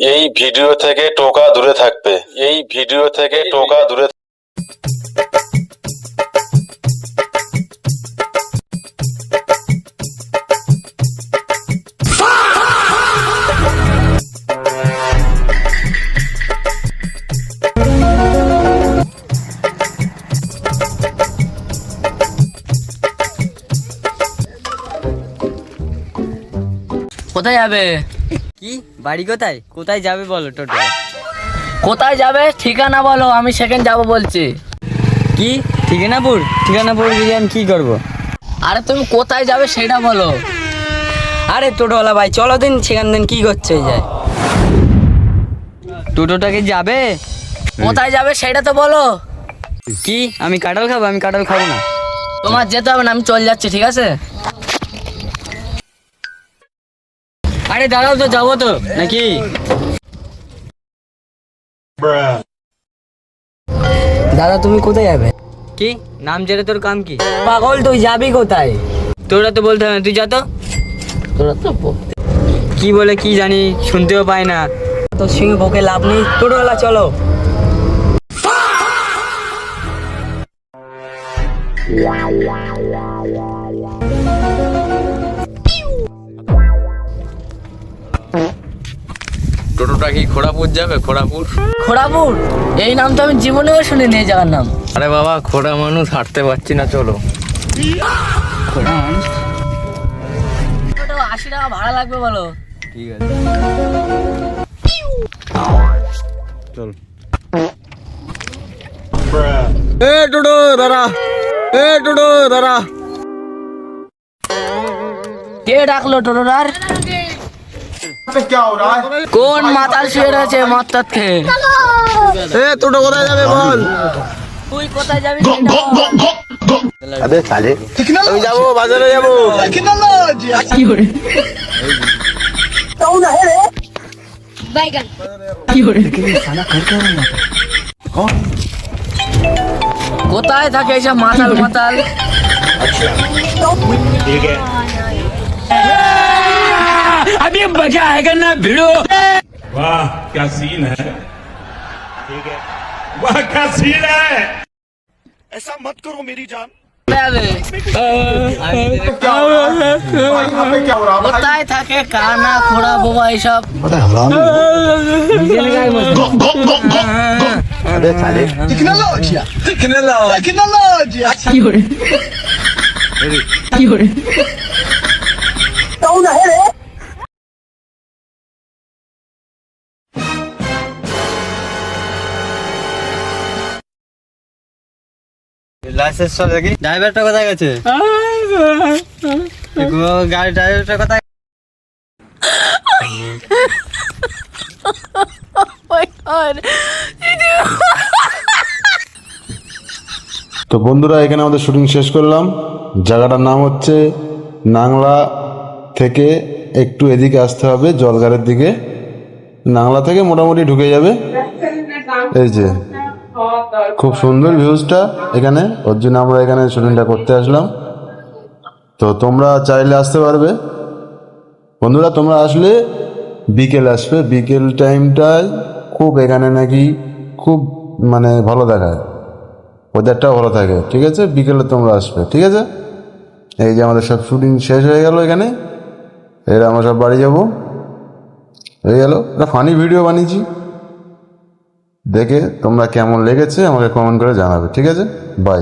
এই ভিডিও থেকে টোকা দূরে থাকবে। এই ভিডিও থেকে টোকা দূরে। কোথায় যাবে? কি বাড়ি কোথায়? কোথায় যাবে বলো টোটো? কোথায় যাবে ঠিকানা বলো, আমি সেখানে যাব বলছি। কি ঠিকানাপুর? ঠিকানাপুর গিয়ে আমি কি করবো? আরে তুমি কোথায় যাবে সেটা বলো। আরে টোটোওয়ালা ভাই চলো দিন, সেখান দিন কি করছে যায়? টোটোটা কি যাবে? কোথায় যাবে সেটা তো বলো। কি আমি কাঁঠাল খাবো? আমি কাঁঠাল খাবো না। তোমার যেতে হবে না, আমি চলে যাচ্ছি, ঠিক আছে? আরে দাঁড়াও তো, যাবো তো নাকি? দাদা তুমি কোথায় যাবে? কি নাম জেনে তোর কাম কি? পাগল তুই যাবি কোথায়? তোরা তো বলতে হবে না, তুই যা তো। তোরা তো কি বলে কি জানি, শুনতেও পাই না। তোর সঙ্গে বকে লাভ নেই, টোটোওয়ালা চলো। টোটোটা কি খোড়াপুর যাবে? খোড়াপুর? খোড়াপুর? এই নাম তো আমি জীবনেও শুনিনি, এই জায়গার নাম। আরে বাবা, খোড়া মানুষ, হাঁটতে পারছি না, চলো। 80 টাকা ভাড়া লাগবে বলো। ঠিক আছে চল। এ টোটো দাঁড়া, এ টোটো দাঁড়া। কে ডাকলো টোটোটার? কোন মাতাল শুয়ে রয়েছে মদ টদ খেয়ে? এ টোটো কোথায় যাবে বল? তুই কোথায় যাবি সেটা বল। আবে সালে, আমি যাবো, বাজারে যাবো। কি করে? কি করে? কোথায় থাকে এইসব মাতাল মাতাল? अभी मजा आएगा ना भिड़ो। वाह क्या सीन है, ठीक है, वाह क्या सीन है। ऐसा मत करो मेरी जान। কোথায় থাকে কানা খোড়া বোবা এইসব? কি করে? কি করে? লাইসেন্স চল দেখি। ড্রাইভারটা কোথায় গেছে? গাড়ি ড্রাইভারটা কোথায়? তো বন্ধুরা, এখানে আমাদের শুটিং শেষ করলাম। জায়গাটার নাম হচ্ছে নাংলা থেকে একটু এদিকে আসতে হবে, জলগাড়ের দিকে। নাংলা থেকে মোটামুটি ঢুকে যাবে। এই যে খুব সুন্দর ভিউজটা এখানে, ওর জন্য আমরা এখানে শুটিংটা করতে আসলাম। তো তোমরা চাইলে আসতে পারবে বন্ধুরা। তোমরা আসলে বিকেল আসবে, বিকেল টাইমটায় খুব এখানে নাকি খুব মানে ভালো দেখায়, ওয়েদারটাও ভালো থাকে, ঠিক আছে? বিকেলে তোমরা আসবে, ঠিক আছে? এই যে আমাদের সব শুটিং শেষ হয়ে গেল এখানে, এর আমরা সব বাড়ি যাবো। হয়ে গেল, একটা ফানি ভিডিও বানিয়েছি, দেখে তোমরা কেমন লেগেছে আমাকে কমেন্ট করে জানাবে, ঠিক আছে? বাই।